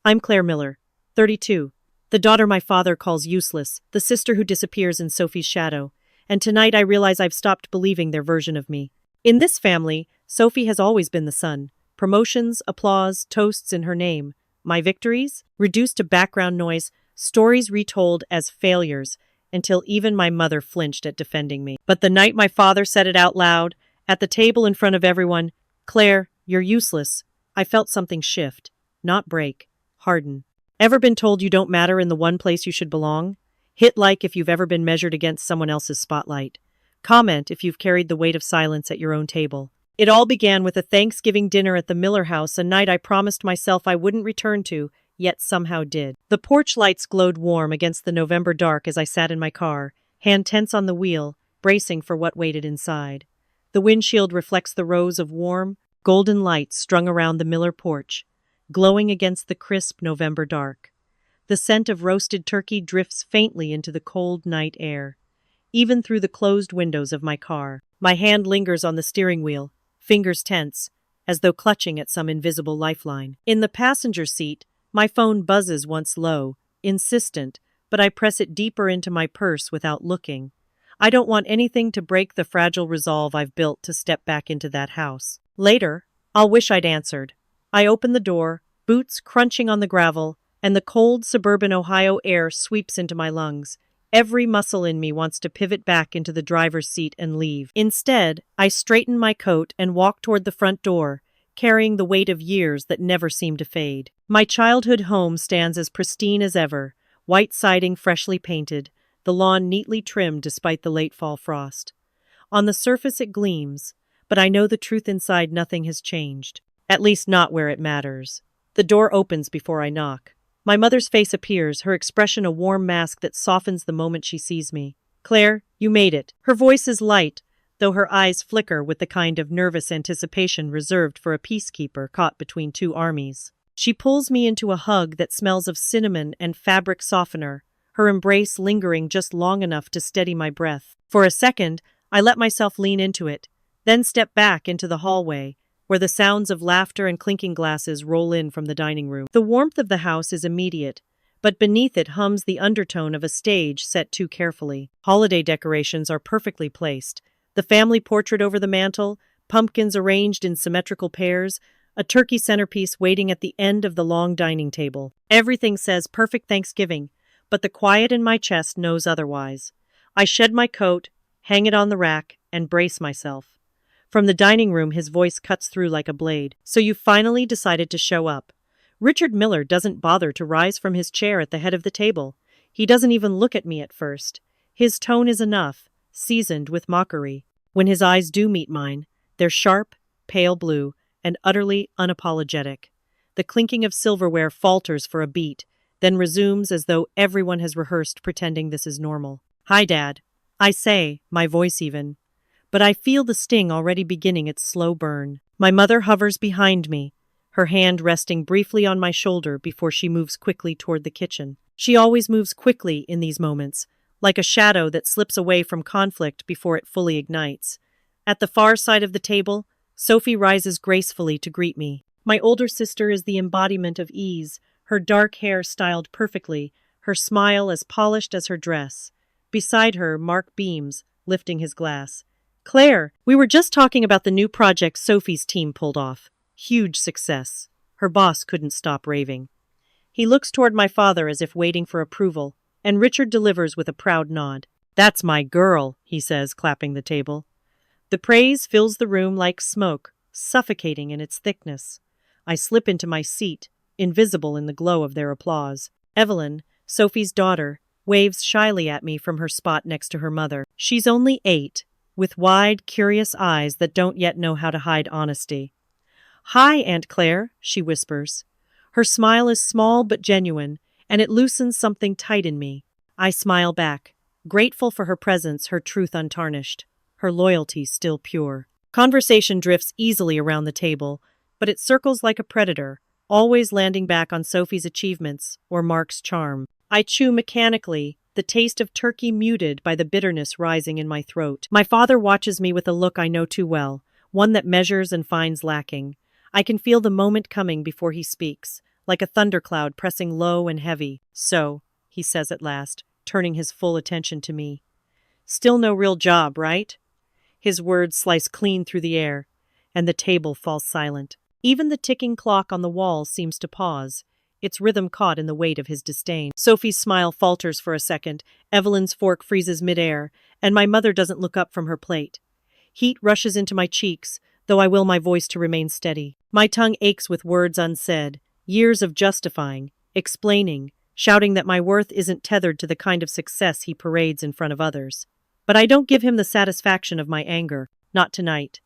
I'm Claire Miller, 32, the daughter my father calls useless, the sister who disappears in Sophie's shadow, and tonight I realize I've stopped believing their version of me. In this family, Sophie has always been the sun. Promotions, applause, toasts in her name. My victories? Reduced to background noise, stories retold as failures, until even my mother flinched at defending me. But the night my father said it out loud, at the table in front of everyone, "Claire, you're useless," I felt something shift, not break, harden. Ever been told you don't matter in the one place you should belong? Hit like if you've ever been measured against someone else's spotlight. Comment if you've carried the weight of silence at your own table. It all began with a Thanksgiving dinner at the Miller house, a night I promised myself I wouldn't return to, yet somehow did. The porch lights glowed warm against the November dark as I sat in my car, hand tense on the wheel, bracing for what waited inside. The windshield reflects the rows of warm, golden lights strung around the Miller porch, glowing against the crisp November dark. The scent of roasted turkey drifts faintly into the cold night air, even through the closed windows of my car. My hand lingers on the steering wheel, fingers tense, as though clutching at some invisible lifeline. In the passenger seat, my phone buzzes once low, insistent, but I press it deeper into my purse without looking. I don't want anything to break the fragile resolve I've built to step back into that house. Later, I'll wish I'd answered. I open the door, boots crunching on the gravel, and the cold suburban Ohio air sweeps into my lungs. Every muscle in me wants to pivot back into the driver's seat and leave. Instead, I straighten my coat and walk toward the front door, carrying the weight of years that never seem to fade. My childhood home stands as pristine as ever, white siding freshly painted, the lawn neatly trimmed despite the late fall frost. On the surface it gleams, but I know the truth inside nothing has changed. At least not where it matters. The door opens before I knock. My mother's face appears, her expression a warm mask that softens the moment she sees me. "Claire, you made it." Her voice is light, though her eyes flicker with the kind of nervous anticipation reserved for a peacekeeper caught between two armies. She pulls me into a hug that smells of cinnamon and fabric softener, her embrace lingering just long enough to steady my breath. For a second, I let myself lean into it, then step back into the hallway, where the sounds of laughter and clinking glasses roll in from the dining room. The warmth of the house is immediate, but beneath it hums the undertone of a stage set too carefully. Holiday decorations are perfectly placed. The family portrait over the mantel, pumpkins arranged in symmetrical pairs, a turkey centerpiece waiting at the end of the long dining table. Everything says perfect Thanksgiving, but the quiet in my chest knows otherwise. I shed my coat, hang it on the rack, and brace myself. From the dining room, his voice cuts through like a blade. "So you finally decided to show up." Richard Miller doesn't bother to rise from his chair at the head of the table. He doesn't even look at me at first. His tone is enough, seasoned with mockery. When his eyes do meet mine, they're sharp, pale blue, and utterly unapologetic. The clinking of silverware falters for a beat, then resumes as though everyone has rehearsed pretending this is normal. "Hi, Dad," I say, my voice even. But I feel the sting already beginning its slow burn. My mother hovers behind me, her hand resting briefly on my shoulder before she moves quickly toward the kitchen. She always moves quickly in these moments, like a shadow that slips away from conflict before it fully ignites. At the far side of the table, Sophie rises gracefully to greet me. My older sister is the embodiment of ease, her dark hair styled perfectly, her smile as polished as her dress. Beside her, Mark beams, lifting his glass. "Claire, we were just talking about the new project Sophie's team pulled off. Huge success." Her boss couldn't stop raving. He looks toward my father as if waiting for approval, and Richard delivers with a proud nod. "That's my girl," he says, clapping the table. The praise fills the room like smoke, suffocating in its thickness. I slip into my seat, invisible in the glow of their applause. Evelyn, Sophie's daughter, waves shyly at me from her spot next to her mother. She's only 8, with wide, curious eyes that don't yet know how to hide honesty. "Hi, Aunt Claire," she whispers. Her smile is small but genuine, and it loosens something tight in me. I smile back, grateful for her presence, her truth untarnished, her loyalty still pure. Conversation drifts easily around the table, but it circles like a predator, always landing back on Sophie's achievements or Mark's charm. I chew mechanically, the taste of turkey muted by the bitterness rising in my throat. My father watches me with a look I know too well, one that measures and finds lacking. I can feel the moment coming before he speaks, like a thundercloud pressing low and heavy. "So," he says at last, turning his full attention to me. "Still no real job, right?" His words slice clean through the air, and the table falls silent. Even the ticking clock on the wall seems to pause, its rhythm caught in the weight of his disdain. Sophie's smile falters for a second, Evelyn's fork freezes midair, and my mother doesn't look up from her plate. Heat rushes into my cheeks, though I will my voice to remain steady. My tongue aches with words unsaid, years of justifying, explaining, shouting that my worth isn't tethered to the kind of success he parades in front of others. But I don't give him the satisfaction of my anger, not tonight.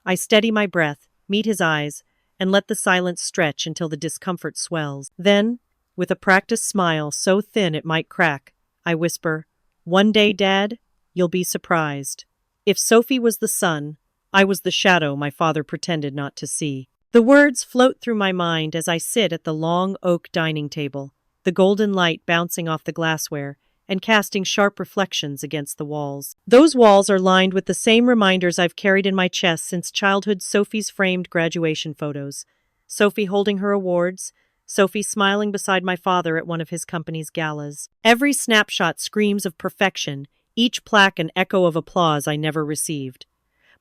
I steady my breath, meet his eyes, and let the silence stretch until the discomfort swells. Then, with a practiced smile so thin it might crack, I whisper, "One day, Dad, you'll be surprised." If Sophie was the sun, I was the shadow my father pretended not to see. The words float through my mind as I sit at the long oak dining table, the golden light bouncing off the glassware and casting sharp reflections against the walls. Those walls are lined with the same reminders I've carried in my chest since childhood: Sophie's framed graduation photos, Sophie holding her awards, Sophie smiling beside my father at one of his company's galas. Every snapshot screams of perfection, each plaque an echo of applause I never received.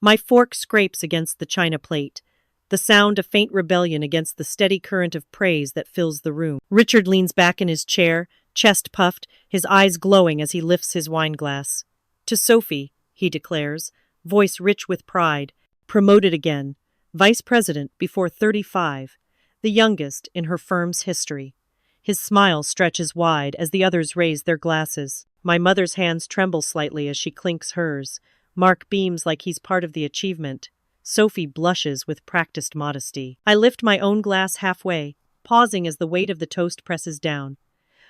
My fork scrapes against the china plate, the sound of faint rebellion against the steady current of praise that fills the room. Richard leans back in his chair, chest puffed, his eyes glowing as he lifts his wine glass. "To Sophie," he declares, voice rich with pride, "promoted again, vice president before 35, the youngest in her firm's history." His smile stretches wide as the others raise their glasses. My mother's hands tremble slightly as she clinks hers. Mark beams like he's part of the achievement. Sophie blushes with practiced modesty. I lift my own glass halfway, pausing as the weight of the toast presses down.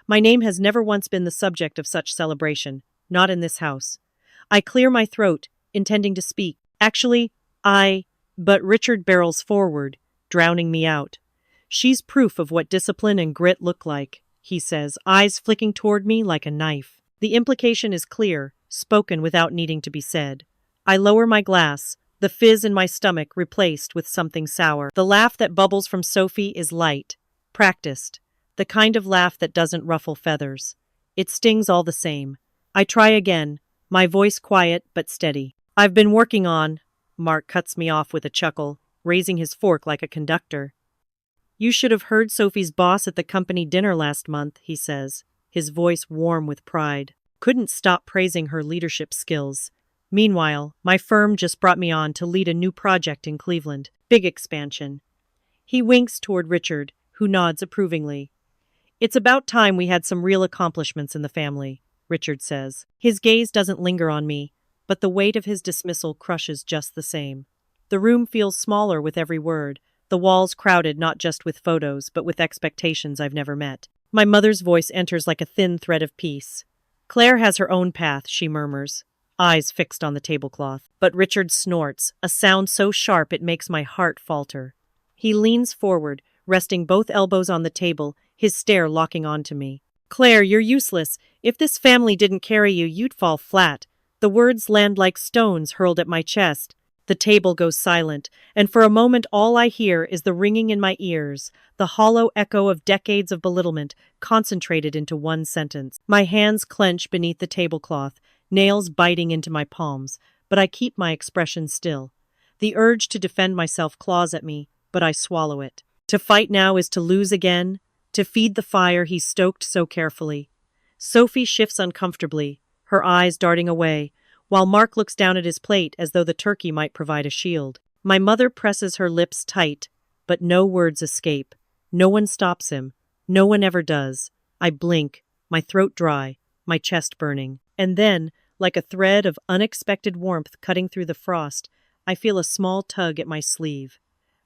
My name has never once been the subject of such celebration, not in this house. I clear my throat, intending to speak. "Actually, but Richard barrels forward, drowning me out. "She's proof of what discipline and grit look like," he says, eyes flicking toward me like a knife. The implication is clear, spoken without needing to be said. I lower my glass, the fizz in my stomach replaced with something sour. The laugh that bubbles from Sophie is light, practiced, the kind of laugh that doesn't ruffle feathers. It stings all the same. I try again, my voice quiet but steady. "I've been working on," Mark cuts me off with a chuckle, raising his fork like a conductor. "You should have heard Sophie's boss at the company dinner last month," he says, his voice warm with pride. Couldn't stop praising her leadership skills. Meanwhile, my firm just brought me on to lead a new project in Cleveland. Big expansion. He winks toward Richard, who nods approvingly. "It's about time we had some real accomplishments in the family," Richard says. His gaze doesn't linger on me, but the weight of his dismissal crushes just the same. The room feels smaller with every word, the walls crowded not just with photos, but with expectations I've never met. My mother's voice enters like a thin thread of peace. "Claire has her own path," she murmurs, eyes fixed on the tablecloth. But Richard snorts, a sound so sharp it makes my heart falter. He leans forward, resting both elbows on the table, his stare locking onto me. "Claire, you're useless. If this family didn't carry you, you'd fall flat." The words land like stones hurled at my chest. The table goes silent, and for a moment all I hear is the ringing in my ears, the hollow echo of decades of belittlement concentrated into one sentence. My hands clench beneath the tablecloth, nails biting into my palms, but I keep my expression still. The urge to defend myself claws at me, but I swallow it. To fight now is to lose again, to feed the fire he stoked so carefully. Sophie shifts uncomfortably, her eyes darting away, while Mark looks down at his plate as though the turkey might provide a shield. My mother presses her lips tight, but no words escape. No one stops him. No one ever does. I blink, my throat dry, my chest burning. And then, like a thread of unexpected warmth cutting through the frost, I feel a small tug at my sleeve.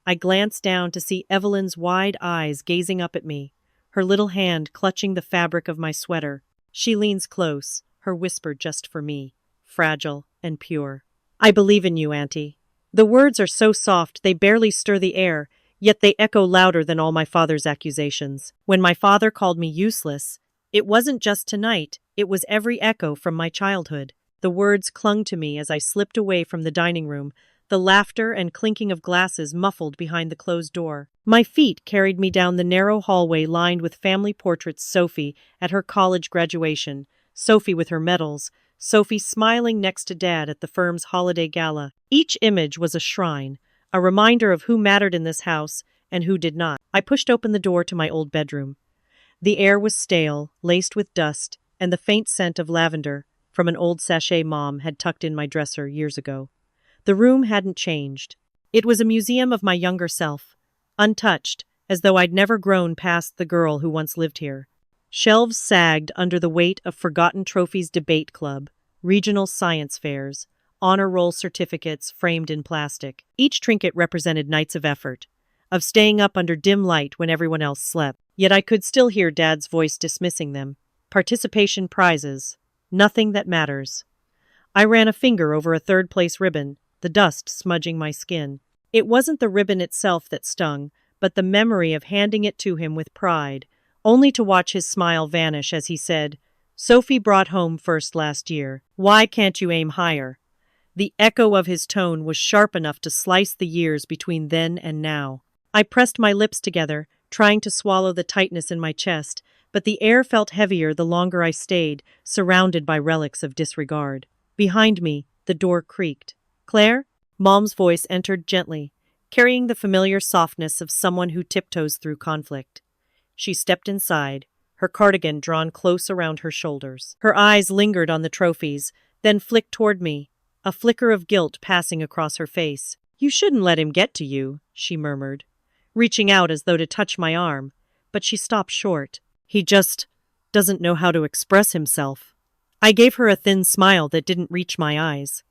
I glance down to see Evelyn's wide eyes gazing up at me, her little hand clutching the fabric of my sweater. She leans close, her whisper just for me, fragile and pure. "I believe in you, Auntie." The words are so soft they barely stir the air, yet they echo louder than all my father's accusations. When my father called me useless, it wasn't just tonight, it was every echo from my childhood. The words clung to me as I slipped away from the dining room, the laughter and clinking of glasses muffled behind the closed door. My feet carried me down the narrow hallway lined with family portraits. Sophie at her college graduation, Sophie with her medals, Sophie smiling next to Dad at the firm's holiday gala. Each image was a shrine, a reminder of who mattered in this house and who did not. I pushed open the door to my old bedroom. The air was stale, laced with dust, and the faint scent of lavender from an old sachet Mom had tucked in my dresser years ago. The room hadn't changed. It was a museum of my younger self, untouched, as though I'd never grown past the girl who once lived here. Shelves sagged under the weight of forgotten trophies, debate club, regional science fairs, honor roll certificates framed in plastic. Each trinket represented nights of effort, of staying up under dim light when everyone else slept. Yet I could still hear Dad's voice dismissing them. Participation prizes. Nothing that matters. I ran a finger over a third-place ribbon, the dust smudging my skin. It wasn't the ribbon itself that stung, but the memory of handing it to him with pride, only to watch his smile vanish as he said, "Sophie brought home first last year. Why can't you aim higher?" The echo of his tone was sharp enough to slice the years between then and now. I pressed my lips together, trying to swallow the tightness in my chest, but the air felt heavier the longer I stayed, surrounded by relics of disregard. Behind me, the door creaked. "Claire?" Mom's voice entered gently, carrying the familiar softness of someone who tiptoes through conflict. She stepped inside, her cardigan drawn close around her shoulders. Her eyes lingered on the trophies, then flicked toward me, a flicker of guilt passing across her face. "You shouldn't let him get to you," she murmured, reaching out as though to touch my arm, but she stopped short. "He just doesn't know how to express himself." I gave her a thin smile that didn't reach my eyes.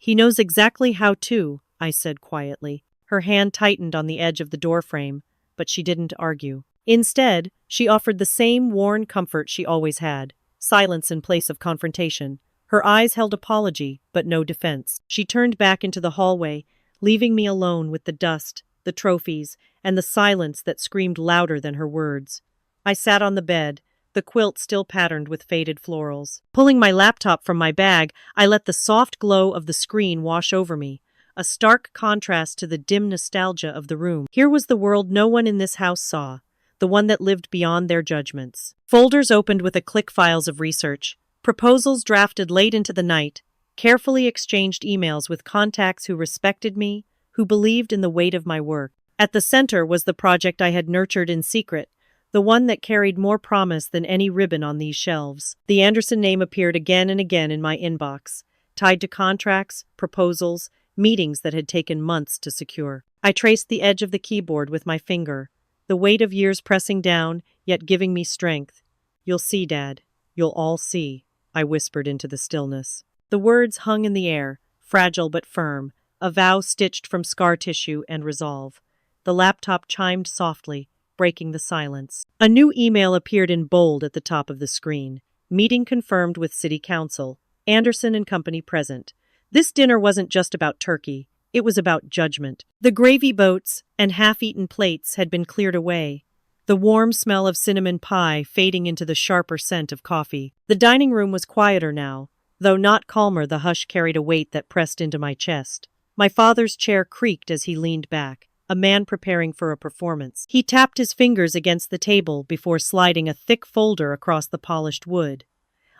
"He knows exactly how to," I said quietly. Her hand tightened on the edge of the doorframe, but she didn't argue. Instead, she offered the same worn comfort she always had, silence in place of confrontation. Her eyes held apology, but no defense. She turned back into the hallway, leaving me alone with the dust, the trophies, and the silence that screamed louder than her words. I sat on the bed, the quilt still patterned with faded florals. Pulling my laptop from my bag, I let the soft glow of the screen wash over me, a stark contrast to the dim nostalgia of the room. Here was the world no one in this house saw, the one that lived beyond their judgments. Folders opened with a click, files of research, proposals drafted late into the night, carefully exchanged emails with contacts who respected me, who believed in the weight of my work. At the center was the project I had nurtured in secret, the one that carried more promise than any ribbon on these shelves. The Anderson name appeared again and again in my inbox, tied to contracts, proposals, meetings that had taken months to secure. I traced the edge of the keyboard with my finger, the weight of years pressing down, yet giving me strength. "You'll see, Dad. You'll all see," I whispered into the stillness. The words hung in the air, fragile but firm, a vow stitched from scar tissue and resolve. The laptop chimed softly, breaking the silence. A new email appeared in bold at the top of the screen. "Meeting confirmed with City Council. Anderson and company present." This dinner wasn't just about turkey. It was about judgment. The gravy boats and half-eaten plates had been cleared away, the warm smell of cinnamon pie fading into the sharper scent of coffee. The dining room was quieter now, though not calmer. The hush carried a weight that pressed into my chest. My father's chair creaked as he leaned back, a man preparing for a performance. He tapped his fingers against the table before sliding a thick folder across the polished wood.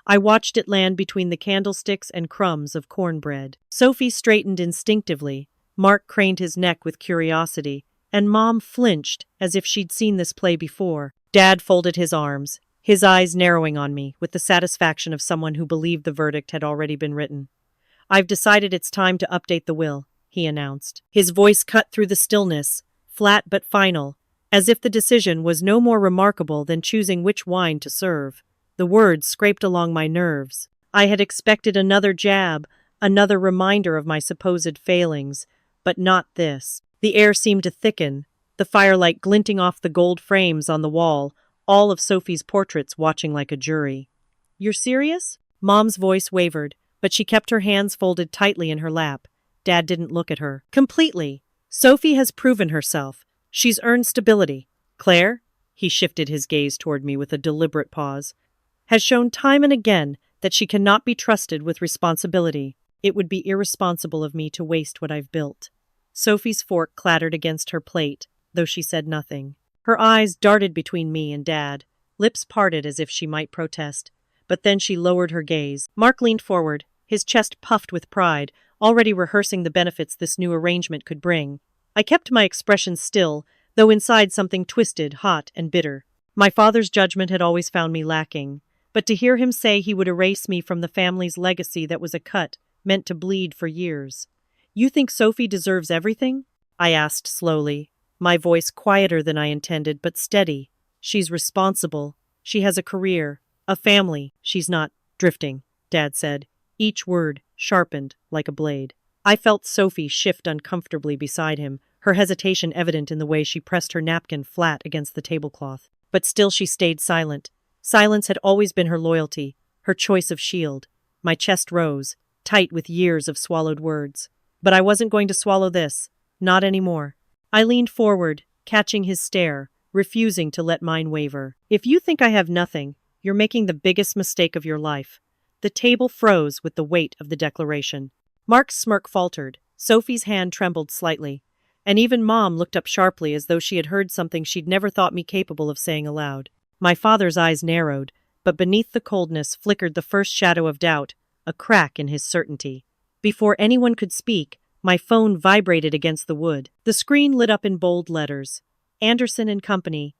I watched it land between the candlesticks and crumbs of cornbread. Sophie straightened instinctively, Mark craned his neck with curiosity, and Mom flinched as if she'd seen this play before. Dad folded his arms, his eyes narrowing on me with the satisfaction of someone who believed the verdict had already been written. "I've decided it's time to update the will," he announced. His voice cut through the stillness, flat but final, as if the decision was no more remarkable than choosing which wine to serve. The words scraped along my nerves. I had expected another jab, another reminder of my supposed failings, but not this. The air seemed to thicken, the firelight glinting off the gold frames on the wall, all of Sophie's portraits watching like a jury. "You're serious?" Mom's voice wavered, but she kept her hands folded tightly in her lap. Dad didn't look at her. "Completely. Sophie has proven herself. She's earned stability. Claire," he shifted his gaze toward me with a deliberate pause, "has shown time and again that she cannot be trusted with responsibility. It would be irresponsible of me to waste what I've built. Sophie's fork clattered against her plate, though she said nothing. Her eyes darted between me and Dad, lips parted as if she might protest. But then she lowered her gaze. Mark leaned forward, his chest puffed with pride, already rehearsing the benefits this new arrangement could bring. I kept my expression still, though inside something twisted, hot, and bitter. My father's judgment had always found me lacking, but to hear him say he would erase me from the family's legacy that was a cut, meant to bleed for years. "You think Sophie deserves everything?" I asked slowly, my voice quieter than I intended, but steady. "She's responsible. She has a career, a family. She's not drifting," Dad said, each word sharpened like a blade. I felt Sophie shift uncomfortably beside him, her hesitation evident in the way she pressed her napkin flat against the tablecloth. But still she stayed silent. Silence had always been her loyalty, her choice of shield. My chest rose, tight with years of swallowed words. But I wasn't going to swallow this. Not anymore. I leaned forward, catching his stare, refusing to let mine waver. "If you think I have nothing, you're making the biggest mistake of your life." The table froze with the weight of the declaration. Mark's smirk faltered. Sophie's hand trembled slightly. And even Mom looked up sharply as though she had heard something she'd never thought me capable of saying aloud. My father's eyes narrowed, but beneath the coldness flickered the first shadow of doubt, a crack in his certainty. Before anyone could speak, my phone vibrated against the wood. The screen lit up in bold letters. Anderson and Company.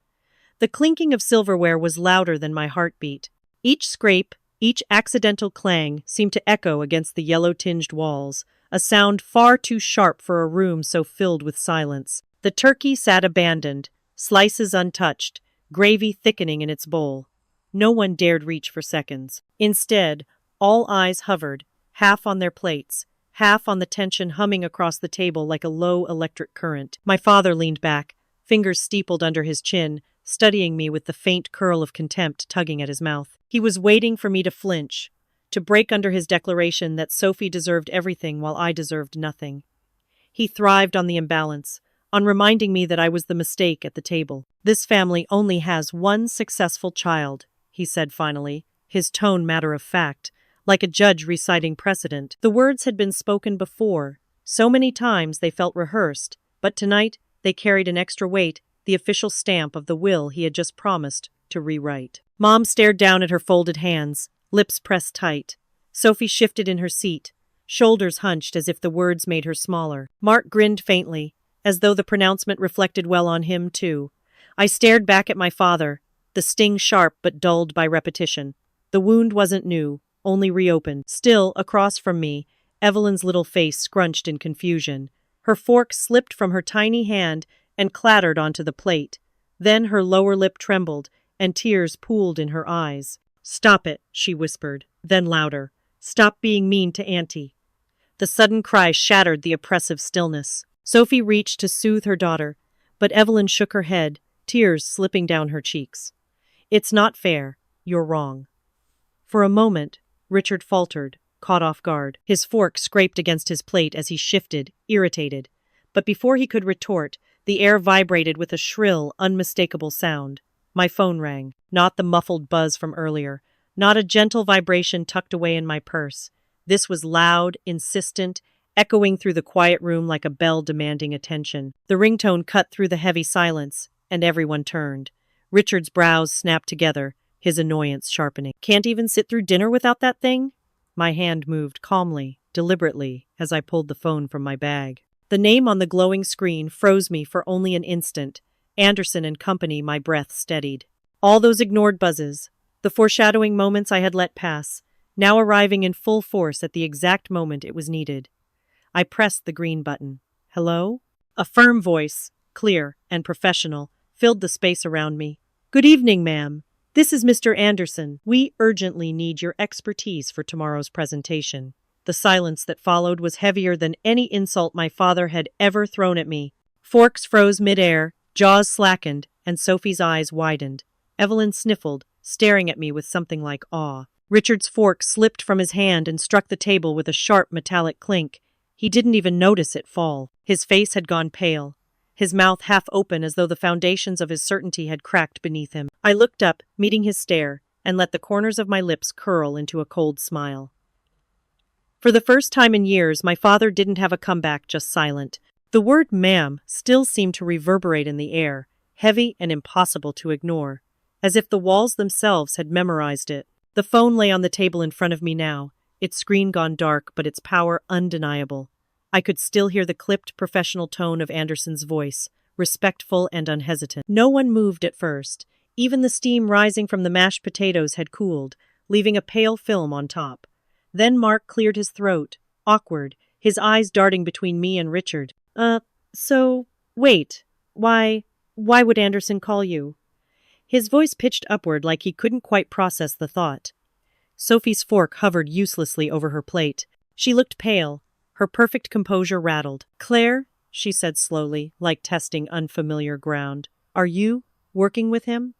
The clinking of silverware was louder than my heartbeat. Each scrape, each accidental clang seemed to echo against the yellow-tinged walls, a sound far too sharp for a room so filled with silence. The turkey sat abandoned, slices untouched, gravy thickening in its bowl. No one dared reach for seconds. Instead, all eyes hovered, half on their plates, half on the tension humming across the table like a low electric current. My father leaned back, fingers steepled under his chin, studying me with the faint curl of contempt tugging at his mouth. He was waiting for me to flinch, to break under his declaration that Sophie deserved everything while I deserved nothing. He thrived on the imbalance, on reminding me that I was the mistake at the table. "This family only has one successful child," he said finally, his tone matter of fact, like a judge reciting precedent. The words had been spoken before. So many times they felt rehearsed, but tonight they carried an extra weight, the official stamp of the will he had just promised to rewrite. Mom stared down at her folded hands, lips pressed tight. Sophie shifted in her seat, shoulders hunched as if the words made her smaller. Mark grinned faintly, as though the pronouncement reflected well on him, too. I stared back at my father, the sting sharp but dulled by repetition. The wound wasn't new, only reopened. Still, across from me, Evelyn's little face scrunched in confusion. Her fork slipped from her tiny hand and clattered onto the plate. Then her lower lip trembled, and tears pooled in her eyes. "Stop it," she whispered, then louder. "Stop being mean to Auntie." The sudden cry shattered the oppressive stillness. Sophie reached to soothe her daughter, but Evelyn shook her head, tears slipping down her cheeks. "It's not fair. You're wrong." For a moment, Richard faltered, caught off guard. His fork scraped against his plate as he shifted, irritated. But before he could retort, the air vibrated with a shrill, unmistakable sound. My phone rang. Not the muffled buzz from earlier. Not a gentle vibration tucked away in my purse. This was loud, insistent, echoing through the quiet room like a bell demanding attention. The ringtone cut through the heavy silence, and everyone turned. Richard's brows snapped together, his annoyance sharpening. "Can't even sit through dinner without that thing?" My hand moved calmly, deliberately, as I pulled the phone from my bag. The name on the glowing screen froze me for only an instant. Anderson and Company, my breath steadied. All those ignored buzzes, the foreshadowing moments I had let pass, now arriving in full force at the exact moment it was needed. I pressed the green button. "Hello?" A firm voice, clear and professional, filled the space around me. "Good evening, ma'am. This is Mr. Anderson. We urgently need your expertise for tomorrow's presentation." The silence that followed was heavier than any insult my father had ever thrown at me. Forks froze midair, jaws slackened, and Sophie's eyes widened. Evelyn sniffled, staring at me with something like awe. Richard's fork slipped from his hand and struck the table with a sharp metallic clink. He didn't even notice it fall. His face had gone pale, his mouth half open as though the foundations of his certainty had cracked beneath him. I looked up, meeting his stare, and let the corners of my lips curl into a cold smile. For the first time in years, my father didn't have a comeback, just silent. The word ma'am still seemed to reverberate in the air, heavy and impossible to ignore, as if the walls themselves had memorized it. The phone lay on the table in front of me now, its screen gone dark but its power undeniable. I could still hear the clipped professional tone of Anderson's voice, respectful and unhesitant. No one moved at first. Even the steam rising from the mashed potatoes had cooled, leaving a pale film on top. Then Mark cleared his throat, awkward, his eyes darting between me and Richard. Wait. Why would Anderson call you? His voice pitched upward like he couldn't quite process the thought. Sophie's fork hovered uselessly over her plate. She looked pale, her perfect composure rattled. Claire, she said slowly, like testing unfamiliar ground, are you working with him?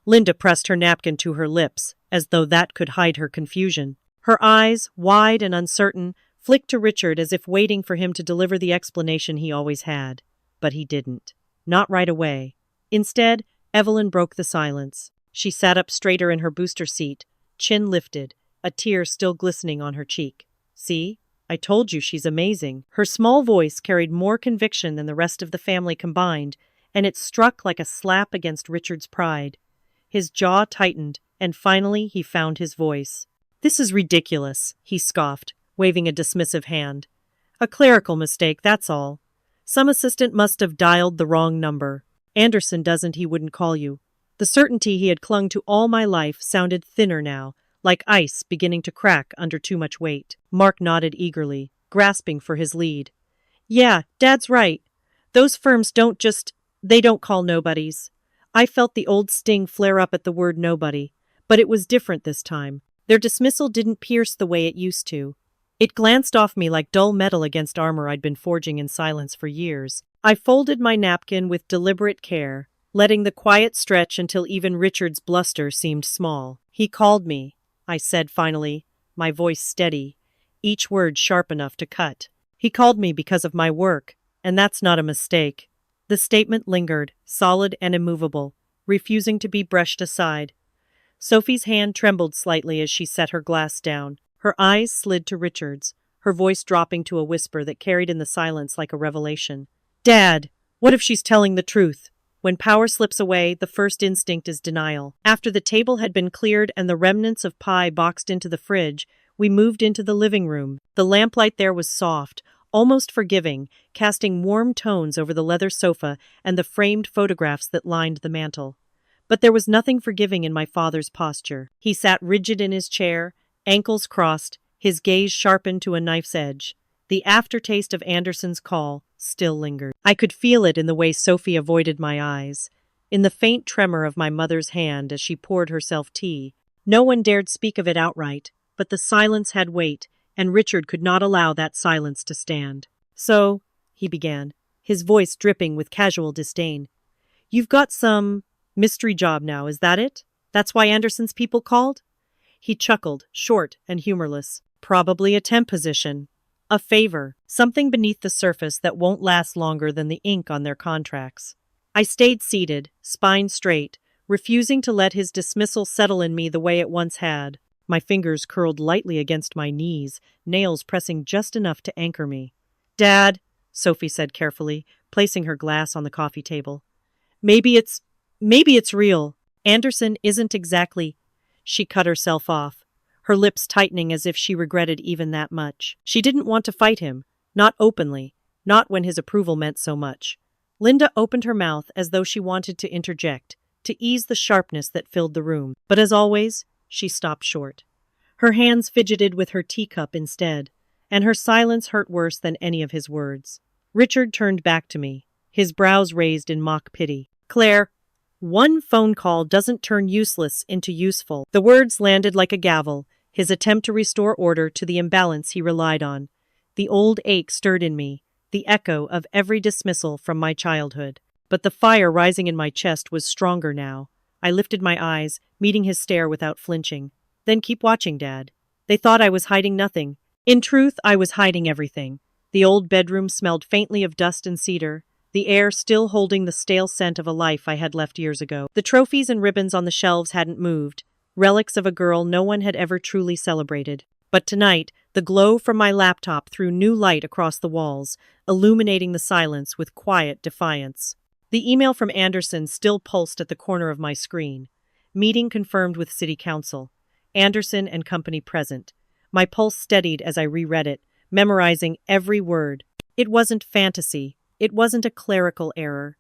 Linda pressed her napkin to her lips, as though that could hide her confusion. Her eyes, wide and uncertain, flicked to Richard as if waiting for him to deliver the explanation he always had. But he didn't. Not right away. Instead, Evelyn broke the silence. She sat up straighter in her booster seat, chin lifted, a tear still glistening on her cheek. See? I told you she's amazing. Her small voice carried more conviction than the rest of the family combined, and it struck like a slap against Richard's pride. His jaw tightened, and finally he found his voice. This is ridiculous, he scoffed, waving a dismissive hand. A clerical mistake, that's all. Some assistant must have dialed the wrong number. Anderson doesn't, he wouldn't call you. The certainty he had clung to all my life sounded thinner now, like ice beginning to crack under too much weight. Mark nodded eagerly, grasping for his lead. Yeah, Dad's right. Those firms they don't call nobodies. I felt the old sting flare up at the word nobody, but it was different this time. Their dismissal didn't pierce the way it used to. It glanced off me like dull metal against armor I'd been forging in silence for years. I folded my napkin with deliberate care, letting the quiet stretch until even Richard's bluster seemed small. He called me, I said finally, my voice steady, each word sharp enough to cut. He called me because of my work, and that's not a mistake. The statement lingered, solid and immovable, refusing to be brushed aside. Sophie's hand trembled slightly as she set her glass down. Her eyes slid to Richard's, her voice dropping to a whisper that carried in the silence like a revelation. Dad, what if she's telling the truth? When power slips away, the first instinct is denial. After the table had been cleared and the remnants of pie boxed into the fridge, we moved into the living room. The lamplight there was soft, almost forgiving, casting warm tones over the leather sofa and the framed photographs that lined the mantel. But there was nothing forgiving in my father's posture. He sat rigid in his chair, ankles crossed, his gaze sharpened to a knife's edge. The aftertaste of Anderson's call still lingered. I could feel it in the way Sophie avoided my eyes, in the faint tremor of my mother's hand as she poured herself tea. No one dared speak of it outright, but the silence had weight, and Richard could not allow that silence to stand. So, he began, his voice dripping with casual disdain. You've got some mystery job now, is that it? That's why Anderson's people called? He chuckled, short and humorless. Probably a temp position. A favor. Something beneath the surface that won't last longer than the ink on their contracts. I stayed seated, spine straight, refusing to let his dismissal settle in me the way it once had. My fingers curled lightly against my knees, nails pressing just enough to anchor me. Dad, Sophie said carefully, placing her glass on the coffee table. Maybe it's real. Anderson isn't exactly. She cut herself off, her lips tightening as if she regretted even that much. She didn't want to fight him, not openly, not when his approval meant so much. Linda opened her mouth as though she wanted to interject, to ease the sharpness that filled the room. But as always, she stopped short. Her hands fidgeted with her teacup instead, and her silence hurt worse than any of his words. Richard turned back to me, his brows raised in mock pity. Claire, one phone call doesn't turn useless into useful. The words landed like a gavel, his attempt to restore order to the imbalance he relied on. The old ache stirred in me, the echo of every dismissal from my childhood. But the fire rising in my chest was stronger now. I lifted my eyes, meeting his stare without flinching. Then keep watching, Dad. They thought I was hiding nothing. In truth, I was hiding everything. The old bedroom smelled faintly of dust and cedar, the air still holding the stale scent of a life I had left years ago. The trophies and ribbons on the shelves hadn't moved, relics of a girl no one had ever truly celebrated. But tonight, The glow from my laptop threw new light across the walls, illuminating the silence with quiet defiance. The email from Anderson still pulsed at the corner of my screen. Meeting confirmed with City Council. Anderson and company present. My pulse steadied as I reread it, memorizing every word. It wasn't fantasy. It wasn't a clerical error.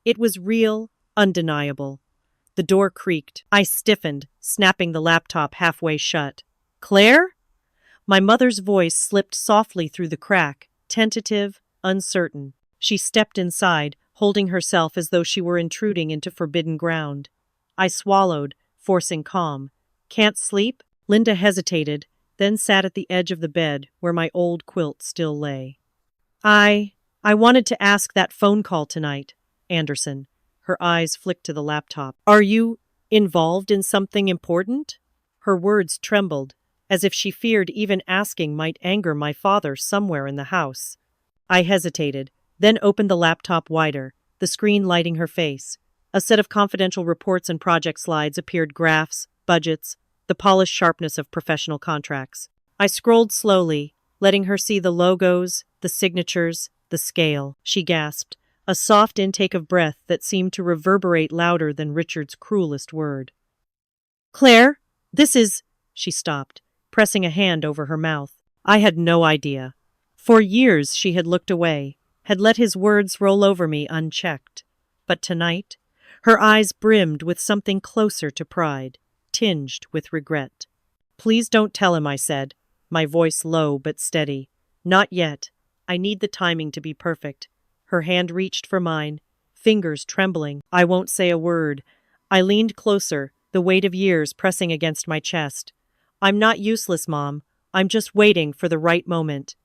It was real, undeniable. The door creaked. I stiffened, snapping the laptop halfway shut. "Claire?" My mother's voice slipped softly through the crack, tentative, uncertain. She stepped inside, holding herself as though she were intruding into forbidden ground. I swallowed, forcing calm. "Can't sleep?" Linda hesitated, then sat at the edge of the bed where my old quilt still lay. I wanted to ask that phone call tonight, Anderson." Her eyes flicked to the laptop. "Are you involved in something important?" Her words trembled, as if she feared even asking might anger my father somewhere in the house. I hesitated, then opened the laptop wider, the screen lighting her face. A set of confidential reports and project slides appeared, graphs, budgets, the polished sharpness of professional contracts. I scrolled slowly, letting her see the logos, the signatures, the scale. She gasped, a soft intake of breath that seemed to reverberate louder than Richard's cruelest word. "Claire, this is—" She stopped, pressing a hand over her mouth. I had no idea. For years she had looked away, had let his words roll over me unchecked. But tonight, her eyes brimmed with something closer to pride, tinged with regret. "Please don't tell him," I said, my voice low but steady. "Not yet. I need the timing to be perfect." Her hand reached for mine, fingers trembling. "I won't say a word." I leaned closer, the weight of years pressing against my chest. "I'm not useless, Mom. I'm just waiting for the right moment."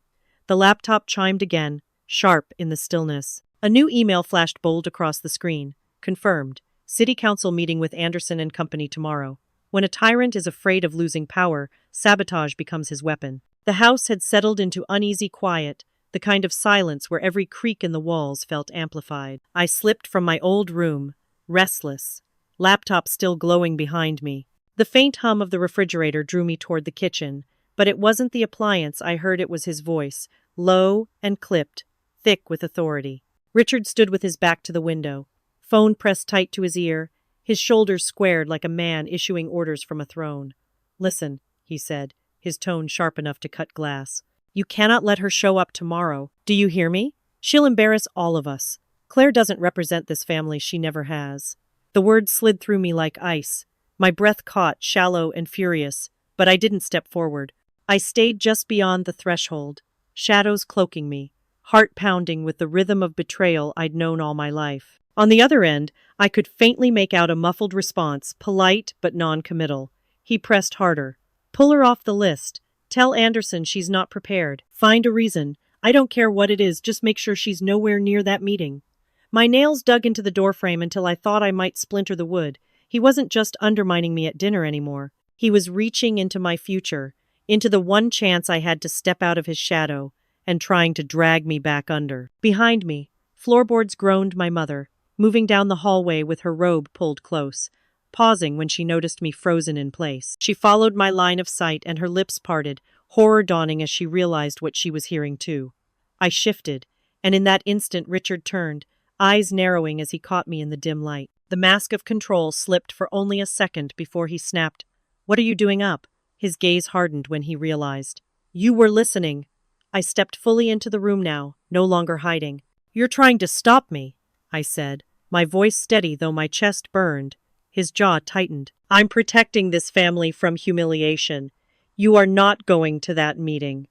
The laptop chimed again, sharp in the stillness. A new email flashed bold across the screen. Confirmed. City Council meeting with Anderson and company tomorrow. When a tyrant is afraid of losing power, sabotage becomes his weapon. The house had settled into uneasy quiet, the kind of silence where every creak in the walls felt amplified. I slipped from my old room, restless, laptop still glowing behind me. The faint hum of the refrigerator drew me toward the kitchen, but it wasn't the appliance. I heard it was his voice, low and clipped, thick with authority. Richard stood with his back to the window, phone pressed tight to his ear, his shoulders squared like a man issuing orders from a throne. "Listen," he said, his tone sharp enough to cut glass. "You cannot let her show up tomorrow. Do you hear me? She'll embarrass all of us. Claire doesn't represent this family, she never has." The words slid through me like ice. My breath caught, shallow and furious, but I didn't step forward. I stayed just beyond the threshold, shadows cloaking me, heart pounding with the rhythm of betrayal I'd known all my life. On the other end, I could faintly make out a muffled response, polite but non-committal. He pressed harder. "Pull her off the list. Tell Anderson she's not prepared. Find a reason. I don't care what it is, just make sure she's nowhere near that meeting." My nails dug into the doorframe until I thought I might splinter the wood. He wasn't just undermining me at dinner anymore. He was reaching into my future, into the one chance I had to step out of his shadow, and trying to drag me back under. Behind me, floorboards groaned my mother, moving down the hallway with her robe pulled close, pausing when she noticed me frozen in place. She followed my line of sight and her lips parted, horror dawning as she realized what she was hearing too. I shifted, and in that instant Richard turned, eyes narrowing as he caught me in the dim light. The mask of control slipped for only a second before he snapped, "What are you doing up?" His gaze hardened when he realized. "You were listening." I stepped fully into the room now, no longer hiding. "You're trying to stop me," I said, my voice steady though my chest burned. His jaw tightened. "I'm protecting this family from humiliation. You are not going to that meeting."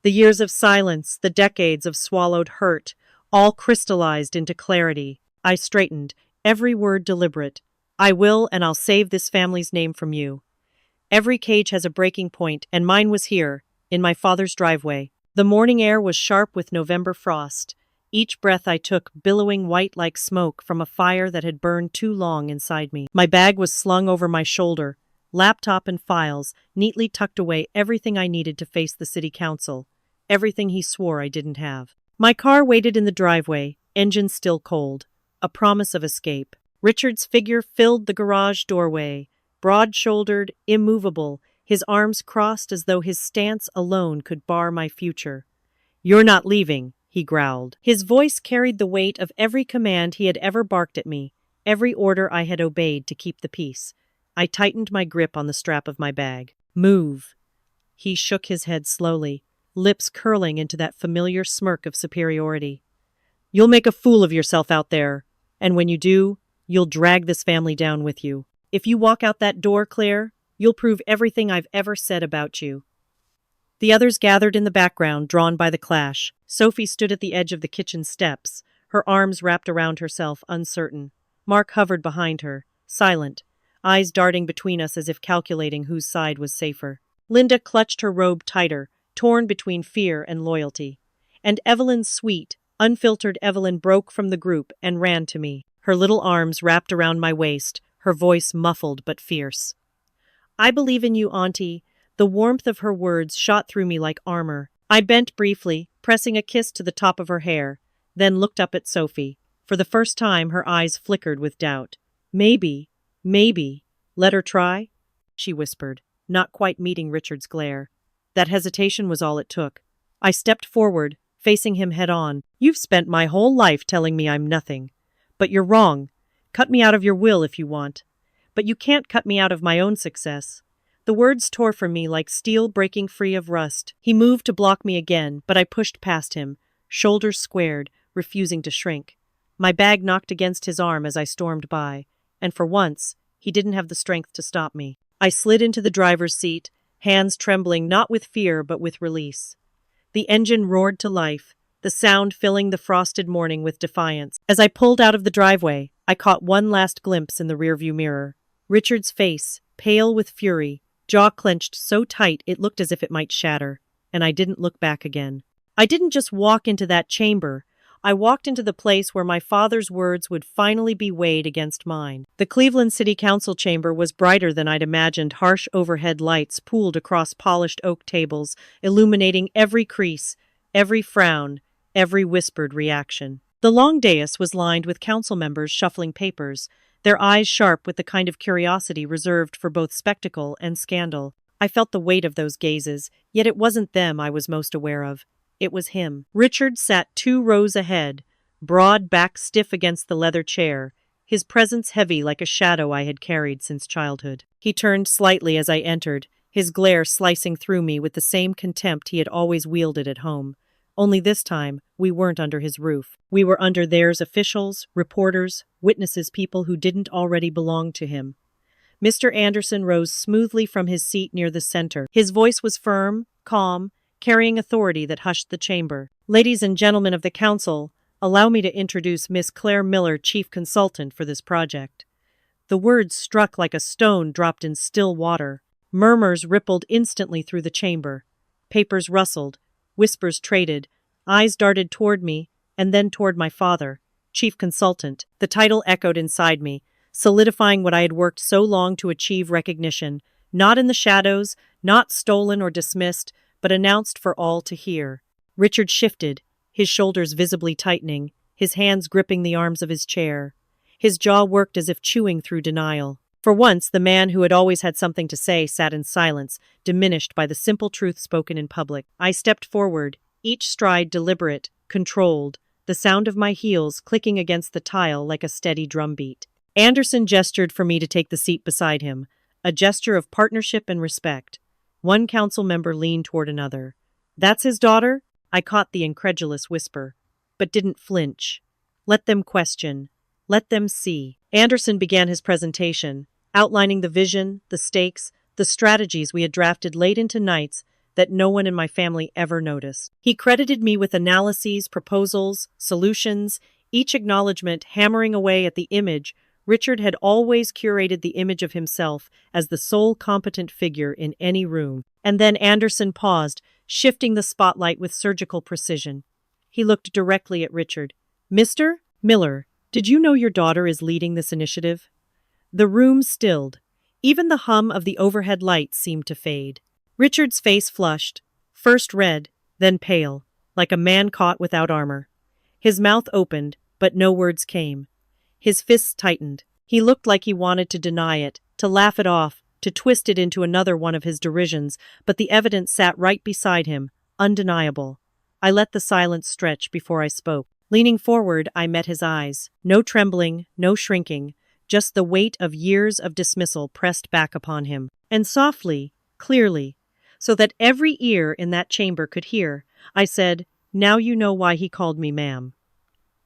The years of silence, the decades of swallowed hurt, all crystallized into clarity. I straightened, every word deliberate. "I will, and I'll save this family's name from you. Every cage has a breaking point, and mine was here, in my father's driveway." The morning air was sharp with November frost. Each breath I took billowing white like smoke from a fire that had burned too long inside me. My bag was slung over my shoulder, laptop and files, neatly tucked away, everything I needed to face the city council, everything he swore I didn't have. My car waited in the driveway, engine still cold, a promise of escape. Richard's figure filled the garage doorway, broad-shouldered, immovable, his arms crossed as though his stance alone could bar my future. "You're not leaving," he growled. His voice carried the weight of every command he had ever barked at me, every order I had obeyed to keep the peace. I tightened my grip on the strap of my bag. "Move." He shook his head slowly, lips curling into that familiar smirk of superiority. "You'll make a fool of yourself out there, and when you do, you'll drag this family down with you. If you walk out that door, Claire, you'll prove everything I've ever said about you." The others gathered in the background, drawn by the clash. Sophie stood at the edge of the kitchen steps, her arms wrapped around herself, uncertain. Mark hovered behind her, silent, eyes darting between us as if calculating whose side was safer. Linda clutched her robe tighter, torn between fear and loyalty. And Evelyn's sweet, unfiltered Evelyn broke from the group and ran to me, her little arms wrapped around my waist, her voice muffled but fierce. "I believe in you, Auntie." The warmth of her words shot through me like armor. I bent briefly, pressing a kiss to the top of her hair, then looked up at Sophie. For the first time, her eyes flickered with doubt. Maybe, let her try?" she whispered, not quite meeting Richard's glare. That hesitation was all it took. I stepped forward, facing him head-on. "You've spent my whole life telling me I'm nothing. But you're wrong. Cut me out of your will if you want. But you can't cut me out of my own success." The words tore from me like steel breaking free of rust. He moved to block me again, but I pushed past him, shoulders squared, refusing to shrink. My bag knocked against his arm as I stormed by, and for once, he didn't have the strength to stop me. I slid into the driver's seat, hands trembling not with fear but with release. The engine roared to life, the sound filling the frosted morning with defiance. As I pulled out of the driveway, I caught one last glimpse in the rearview mirror. Richard's face, pale with fury, jaw clenched so tight it looked as if it might shatter, and I didn't look back again. I didn't just walk into that chamber. I walked into the place where my father's words would finally be weighed against mine. The Cleveland City Council chamber was brighter than I'd imagined. Harsh overhead lights pooled across polished oak tables, illuminating every crease, every frown, every whispered reaction. The long dais was lined with council members shuffling papers, their eyes sharp with the kind of curiosity reserved for both spectacle and scandal. I felt the weight of those gazes, yet it wasn't them I was most aware of. It was him. Richard sat 2 rows ahead, broad back stiff against the leather chair, his presence heavy like a shadow I had carried since childhood. He turned slightly as I entered, his glare slicing through me with the same contempt he had always wielded at home. Only this time, we weren't under his roof. We were under theirs, officials, reporters, witnesses, people who didn't already belong to him. Mr. Anderson rose smoothly from his seat near the center. His voice was firm, calm, carrying authority that hushed the chamber. "Ladies and gentlemen of the council, allow me to introduce Miss Claire Miller, chief consultant for this project." The words struck like a stone dropped in still water. Murmurs rippled instantly through the chamber. Papers rustled. Whispers traded, eyes darted toward me, and then toward my father, chief consultant. The title echoed inside me, solidifying what I had worked so long to achieve: recognition, not in the shadows, not stolen or dismissed, but announced for all to hear. Richard shifted, his shoulders visibly tightening, his hands gripping the arms of his chair. His jaw worked as if chewing through denial. For once, the man who had always had something to say sat in silence, diminished by the simple truth spoken in public. I stepped forward, each stride deliberate, controlled, the sound of my heels clicking against the tile like a steady drumbeat. Anderson gestured for me to take the seat beside him, a gesture of partnership and respect. One council member leaned toward another. "That's his daughter?" I caught the incredulous whisper, but didn't flinch. Let them question. Let them see. Anderson began his presentation, outlining the vision, the stakes, the strategies we had drafted late into nights that no one in my family ever noticed. He credited me with analyses, proposals, solutions, each acknowledgement hammering away at the image. Richard had always curated the image of himself as the sole competent figure in any room. And then Anderson paused, shifting the spotlight with surgical precision. He looked directly at Richard. "Mr. Miller, did you know your daughter is leading this initiative?" The room stilled. Even the hum of the overhead lights seemed to fade. Richard's face flushed, first red, then pale, like a man caught without armor. His mouth opened, but no words came. His fists tightened. He looked like he wanted to deny it, to laugh it off, to twist it into another one of his derisions, but the evidence sat right beside him, undeniable. I let the silence stretch before I spoke. Leaning forward, I met his eyes. No trembling, no shrinking, just the weight of years of dismissal pressed back upon him. And softly, clearly, so that every ear in that chamber could hear, I said, "Now you know why he called me ma'am."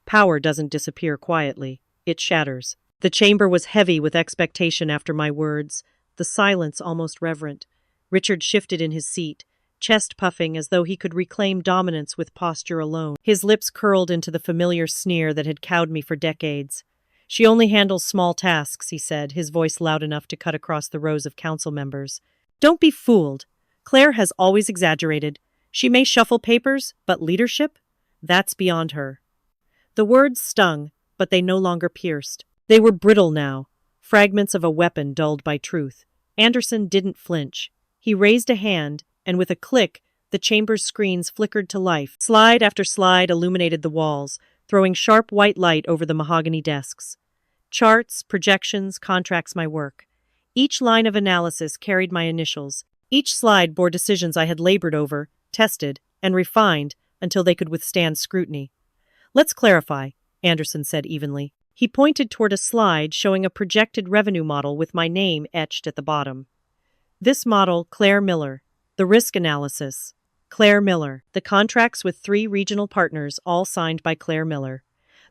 Power doesn't disappear quietly. It shatters. The chamber was heavy with expectation after my words, the silence almost reverent. Richard shifted in his seat, chest puffing as though he could reclaim dominance with posture alone. His lips curled into the familiar sneer that had cowed me for decades. "She only handles small tasks," he said, his voice loud enough to cut across the rows of council members. "Don't be fooled. Claire has always exaggerated. She may shuffle papers, but leadership? That's beyond her." The words stung, but they no longer pierced. They were brittle now, fragments of a weapon dulled by truth. Anderson didn't flinch. He raised a hand, and with a click, the chamber's screens flickered to life. Slide after slide illuminated the walls, throwing sharp white light over the mahogany desks. Charts, projections, contracts, my work. Each line of analysis carried my initials. Each slide bore decisions I had labored over, tested, and refined until they could withstand scrutiny. "Let's clarify," Anderson said evenly. He pointed toward a slide showing a projected revenue model with my name etched at the bottom. "This model, Claire Miller. The risk analysis, Claire Miller. The contracts with 3 regional partners, all signed by Claire Miller."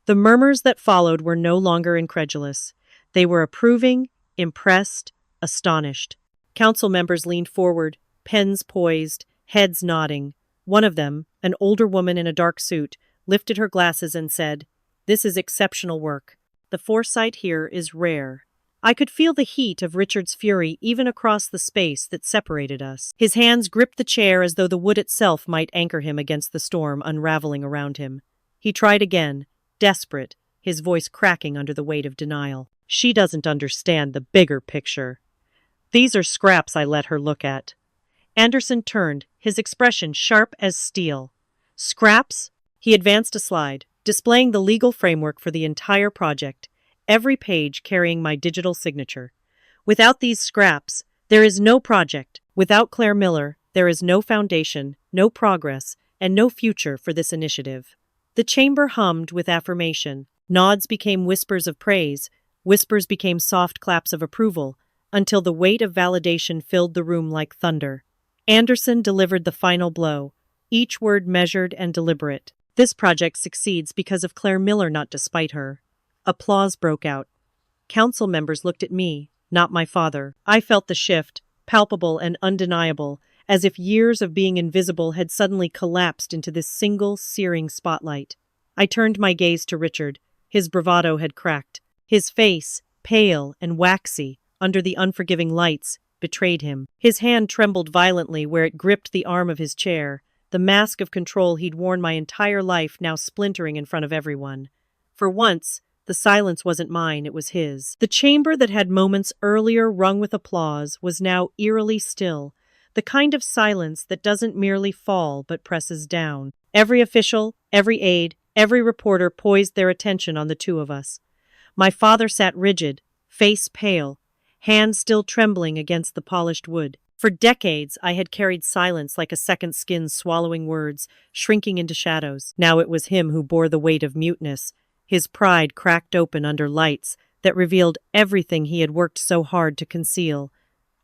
The murmurs that followed were no longer incredulous. They were approving, impressed, astonished. Council members leaned forward, pens poised, heads nodding. One of them, an older woman in a dark suit, lifted her glasses and said, "This is exceptional work. The foresight here is rare." I could feel the heat of Richard's fury even across the space that separated us. His hands gripped the chair as though the wood itself might anchor him against the storm unraveling around him. He tried again, desperate, his voice cracking under the weight of denial. "She doesn't understand the bigger picture. These are scraps I let her look at." Anderson turned, his expression sharp as steel. "Scraps?" He advanced a slide, displaying the legal framework for the entire project, every page carrying my digital signature. "Without these scraps, there is no project. Without Claire Miller, there is no foundation, no progress, and no future for this initiative." The chamber hummed with affirmation. Nods became whispers of praise, whispers became soft claps of approval, until the weight of validation filled the room like thunder. Anderson delivered the final blow, each word measured and deliberate. "This project succeeds because of Claire Miller, not despite her." Applause broke out. Council members looked at me, not my father. I felt the shift, palpable and undeniable, as if years of being invisible had suddenly collapsed into this single, searing spotlight. I turned my gaze to Richard. His bravado had cracked. His face, pale and waxy, under the unforgiving lights, betrayed him. His hand trembled violently where it gripped the arm of his chair, the mask of control he'd worn my entire life now splintering in front of everyone. For once, the silence wasn't mine, it was his. The chamber that had moments earlier rung with applause was now eerily still, the kind of silence that doesn't merely fall but presses down. Every official, every aide, every reporter poised their attention on the two of us. My father sat rigid, face pale, hands still trembling against the polished wood. For decades, I had carried silence like a second skin swallowing words, shrinking into shadows. Now it was him who bore the weight of muteness, his pride cracked open under lights that revealed everything he had worked so hard to conceal.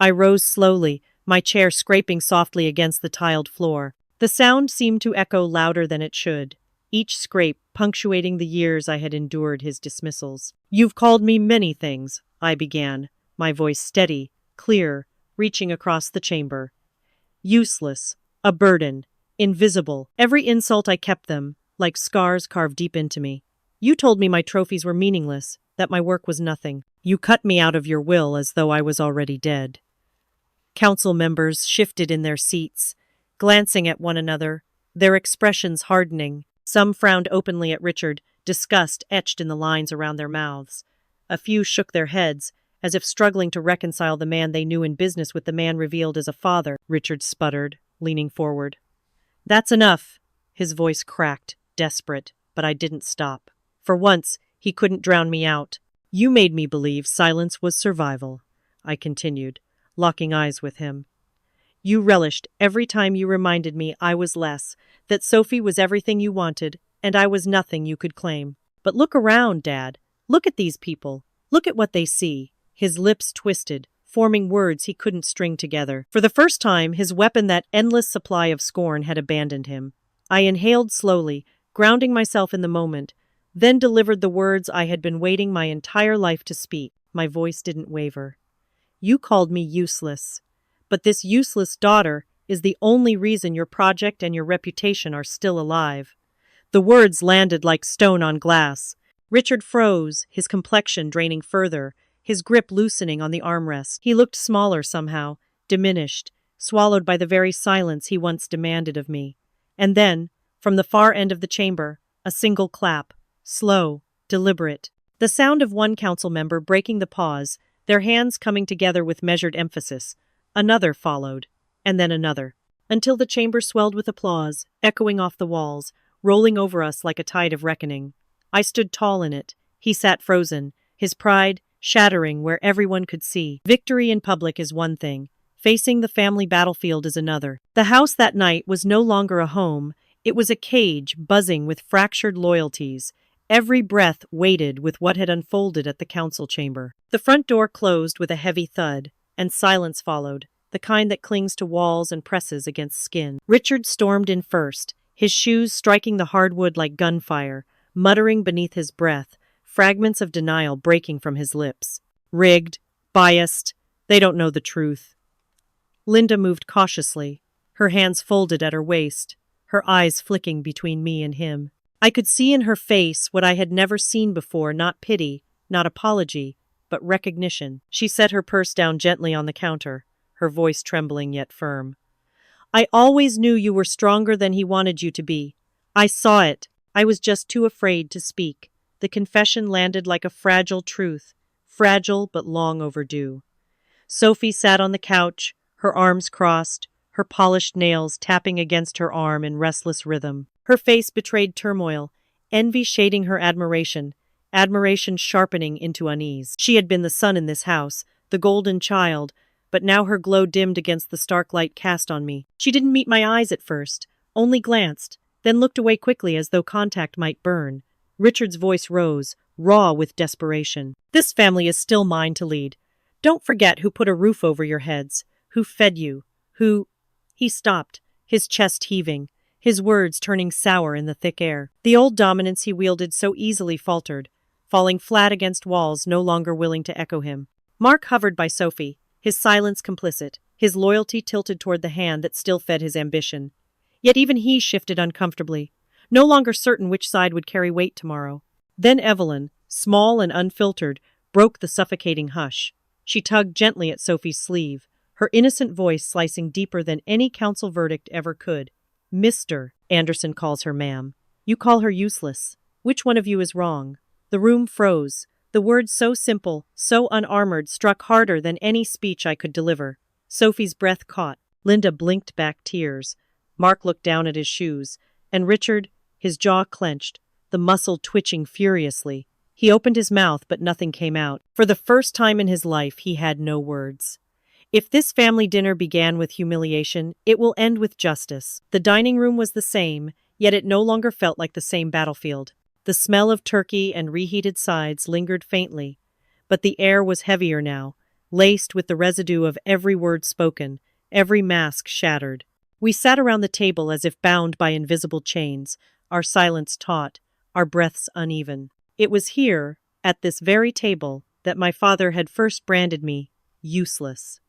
I rose slowly, my chair scraping softly against the tiled floor. The sound seemed to echo louder than it should, each scrape punctuating the years I had endured his dismissals. "You've called me many things," I began, my voice steady, clear, reaching across the chamber. "Useless, a burden, invisible. Every insult I kept them, like scars carved deep into me. You told me my trophies were meaningless, that my work was nothing. You cut me out of your will as though I was already dead." Council members shifted in their seats, glancing at one another, their expressions hardening. Some frowned openly at Richard, disgust etched in the lines around their mouths. A few shook their heads, as if struggling to reconcile the man they knew in business with the man revealed as a father. Richard sputtered, leaning forward. "That's enough." His voice cracked, desperate, but I didn't stop. For once, he couldn't drown me out. "You made me believe silence was survival," I continued, locking eyes with him. You relished every time you reminded me I was less, that Sophie was everything you wanted, and I was nothing you could claim. But look around, Dad. Look at these people. Look at what they see. His lips twisted, forming words he couldn't string together. For the first time, his weapon, that endless supply of scorn, had abandoned him. I inhaled slowly, grounding myself in the moment, then delivered the words I had been waiting my entire life to speak. My voice didn't waver. You called me useless. But this useless daughter is the only reason your project and your reputation are still alive. The words landed like stone on glass. Richard froze, his complexion draining further, his grip loosening on the armrest. He looked smaller somehow, diminished, swallowed by the very silence he once demanded of me. And then, from the far end of the chamber, a single clap, slow, deliberate. The sound of one council member breaking the pause, their hands coming together with measured emphasis. Another followed, and then another, until the chamber swelled with applause, echoing off the walls, rolling over us like a tide of reckoning. I stood tall in it. He sat frozen, his pride shattering where everyone could see. Victory in public is one thing. Facing the family battlefield is another. The house that night was no longer a home. It was a cage buzzing with fractured loyalties. Every breath weighted with what had unfolded at the council chamber. The front door closed with a heavy thud, and silence followed, the kind that clings to walls and presses against skin. Richard stormed in first, his shoes striking the hardwood like gunfire, muttering beneath his breath, fragments of denial breaking from his lips. Rigged, biased, they don't know the truth. Linda moved cautiously, her hands folded at her waist, her eyes flicking between me and him. I could see in her face what I had never seen before, not pity, not apology, but recognition. She set her purse down gently on the counter, her voice trembling yet firm. I always knew you were stronger than he wanted you to be. I saw it. I was just too afraid to speak. The confession landed like a fragile truth, fragile but long overdue. Sophie sat on the couch, her arms crossed, her polished nails tapping against her arm in restless rhythm. Her face betrayed turmoil, envy shading her admiration sharpening into unease. She had been the sun in this house, the golden child, but now her glow dimmed against the stark light cast on me. She didn't meet my eyes at first, only glanced, then looked away quickly as though contact might burn. Richard's voice rose, raw with desperation. This family is still mine to lead. Don't forget who put a roof over your heads, who fed you, who— He stopped, his chest heaving, his words turning sour in the thick air. The old dominance he wielded so easily faltered, falling flat against walls no longer willing to echo him. Mark hovered by Sophie, his silence complicit, his loyalty tilted toward the hand that still fed his ambition. Yet even he shifted uncomfortably, no longer certain which side would carry weight tomorrow. Then Evelyn, small and unfiltered, broke the suffocating hush. She tugged gently at Sophie's sleeve, her innocent voice slicing deeper than any council verdict ever could. Mr. Anderson calls her ma'am. You call her useless. Which one of you is wrong? The room froze. The words so simple, so unarmored, struck harder than any speech I could deliver. Sophie's breath caught. Linda blinked back tears. Mark looked down at his shoes. And Richard, his jaw clenched, the muscle twitching furiously. He opened his mouth, but nothing came out. For the first time in his life, he had no words. If this family dinner began with humiliation, it will end with justice. The dining room was the same, yet it no longer felt like the same battlefield. The smell of turkey and reheated sides lingered faintly, but the air was heavier now, laced with the residue of every word spoken, every mask shattered. We sat around the table as if bound by invisible chains, our silence taut, our breaths uneven. It was here, at this very table, that my father had first branded me useless.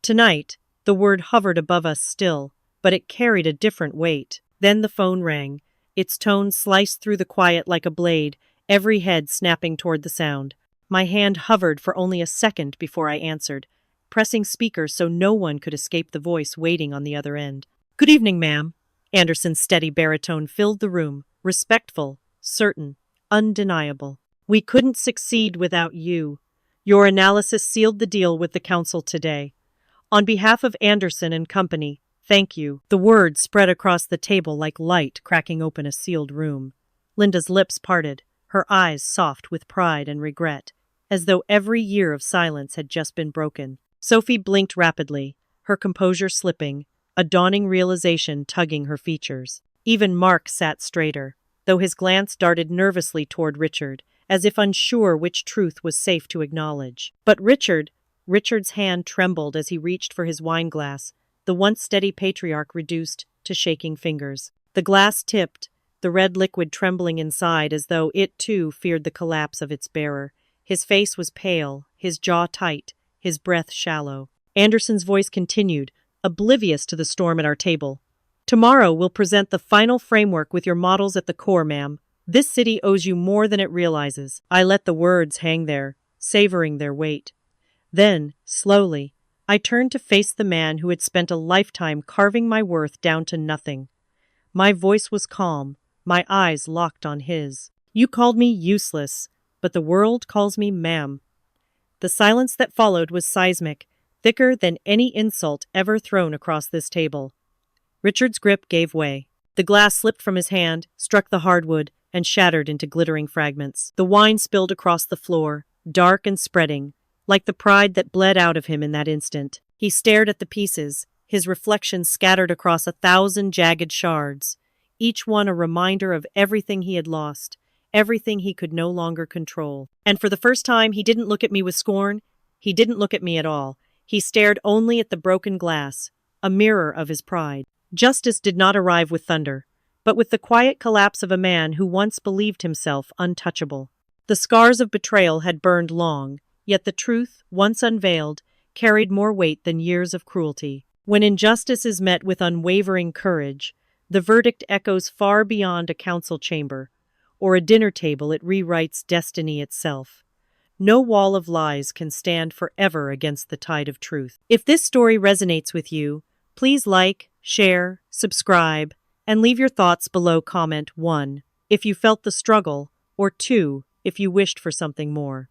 Tonight, the word hovered above us still, but it carried a different weight. Then the phone rang. Its tone sliced through the quiet like a blade, every head snapping toward the sound. My hand hovered for only a second before I answered, pressing speaker so no one could escape the voice waiting on the other end. Good evening, ma'am. Anderson's steady baritone filled the room, respectful, certain, undeniable. We couldn't succeed without you. Your analysis sealed the deal with the council today. On behalf of Anderson and Company, thank you. The words spread across the table like light cracking open a sealed room. Linda's lips parted, her eyes soft with pride and regret, as though every year of silence had just been broken. Sophie blinked rapidly, her composure slipping, a dawning realization tugging her features. Even Mark sat straighter, though his glance darted nervously toward Richard, as if unsure which truth was safe to acknowledge. But Richard's hand trembled as he reached for his wine glass, the once steady patriarch reduced to shaking fingers. The glass tipped, the red liquid trembling inside as though it too feared the collapse of its bearer. His face was pale, his jaw tight, his breath shallow. Anderson's voice continued, oblivious to the storm at our table. Tomorrow we'll present the final framework with your models at the core, ma'am. This city owes you more than it realizes. I let the words hang there, savoring their weight. Then, slowly, I turned to face the man who had spent a lifetime carving my worth down to nothing. My voice was calm, my eyes locked on his. You called me useless, but the world calls me ma'am. The silence that followed was seismic, thicker than any insult ever thrown across this table. Richard's grip gave way. The glass slipped from his hand, struck the hardwood, and shattered into glittering fragments. The wine spilled across the floor, dark and spreading, like the pride that bled out of him in that instant. He stared at the pieces, his reflection scattered across 1,000 jagged shards, each one a reminder of everything he had lost, everything he could no longer control. And for the first time, he didn't look at me with scorn. He didn't look at me at all. He stared only at the broken glass, a mirror of his pride. Justice did not arrive with thunder, but with the quiet collapse of a man who once believed himself untouchable. The scars of betrayal had burned long, yet the truth, once unveiled, carried more weight than years of cruelty. When injustice is met with unwavering courage, the verdict echoes far beyond a council chamber, or a dinner table. It rewrites destiny itself. No wall of lies can stand forever against the tide of truth. If this story resonates with you, please like, share, subscribe, and leave your thoughts below. Comment 1 if you felt the struggle, or 2 if you wished for something more.